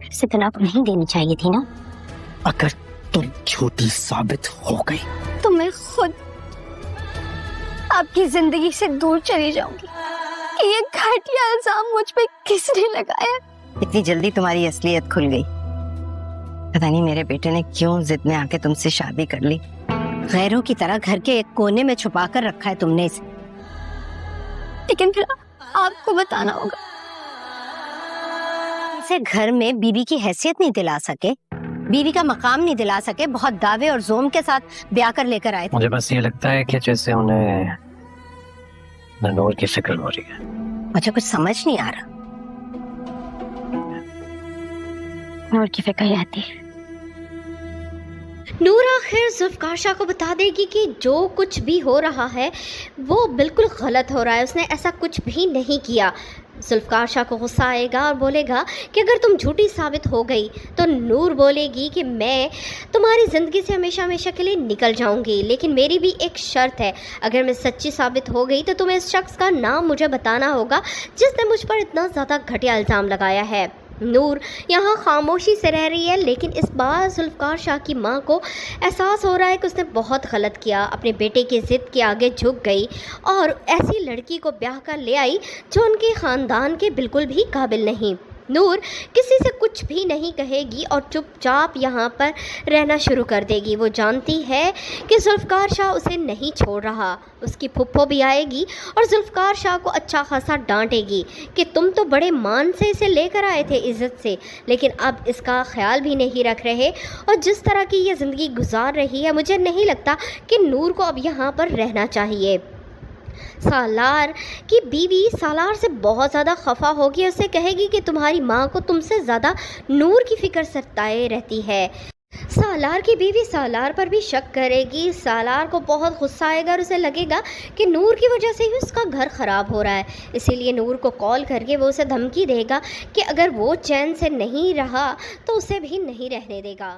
इसे तलाक नहीं देनी चाहिए थी ना। अगर तुम झूठी साबित हो गई तो मैं खुद आपकी जिंदगी से दूर चली जाऊंगी कि ये घटिया इल्जाम मुझ पे किसने लगाया। इतनी जल्दी तुम्हारी असलियत खुल गई। पता नहीं मेरे बेटे ने क्यों जिद में आके तुमसे शादी कर ली। गैरों की तरह घर के एक कोने में छुपा कर रखा है तुमने इसे। लेकिन फिर आपको बताना होगा। इसे घर में बीवी की हैसियत नहीं दिला सके, बीवी का मकाम नहीं दिला सके, बहुत दावे और जोम के साथ ब्याह कर लेकर आए थे। मुझे बस ये लगता है कि जैसे उन्हें नूर की फिक्र हो रही है। मुझे कुछ समझ नहीं आ रहा। नूर की फिक्र रहती है। नूर आखिर जुल्फकार शाह को बता देगी कि जो कुछ भी हो रहा है वो बिल्कुल गलत हो रहा है, उसने ऐसा कुछ भी नहीं किया। जुल्फकार शाह को गुस्सा आएगा और बोलेगा कि अगर तुम झूठी साबित हो गई तो नूर बोलेगी कि मैं तुम्हारी ज़िंदगी से हमेशा हमेशा के लिए निकल जाऊंगी, लेकिन मेरी भी एक शर्त है। अगर मैं सच्ची साबित हो गई तो तुम्हें इस शख्स का नाम मुझे बताना होगा जिसने मुझ पर इतना ज़्यादा घटिया इल्ज़ाम लगाया है। नूर यहाँ खामोशी से रह रही है, लेकिन इस बार जुल्फकार शाह की माँ को एहसास हो रहा है कि उसने बहुत गलत किया। अपने बेटे की ज़िद के आगे झुक गई और ऐसी लड़की को ब्याह कर ले आई जो उनके ख़ानदान के बिल्कुल भी काबिल नहीं। नूर किसी से कुछ भी नहीं कहेगी और चुपचाप यहाँ पर रहना शुरू कर देगी। वो जानती है कि जुल्फकार शाह उसे नहीं छोड़ रहा। उसकी फुप्पो भी आएगी और जुल्फकार शाह को अच्छा खासा डांटेगी कि तुम तो बड़े मान से इसे लेकर आए थे इज़्ज़त से, लेकिन अब इसका ख्याल भी नहीं रख रहे और जिस तरह की ये ज़िंदगी गुजार रही है मुझे नहीं लगता कि नूर को अब यहाँ पर रहना चाहिए। सालार की बीवी सालार से बहुत ज़्यादा खफा होगी, उससे कहेगी कि तुम्हारी माँ को तुमसे ज़्यादा नूर की फ़िक्र सताए रहती है। सालार की बीवी सालार पर भी शक करेगी। सालार को बहुत गुस्सा आएगा और उसे लगेगा कि नूर की वजह से ही उसका घर ख़राब हो रहा है, इसीलिए नूर को कॉल करके वो उसे धमकी देगा कि अगर वो चैन से नहीं रहा तो उसे भी नहीं रहने देगा।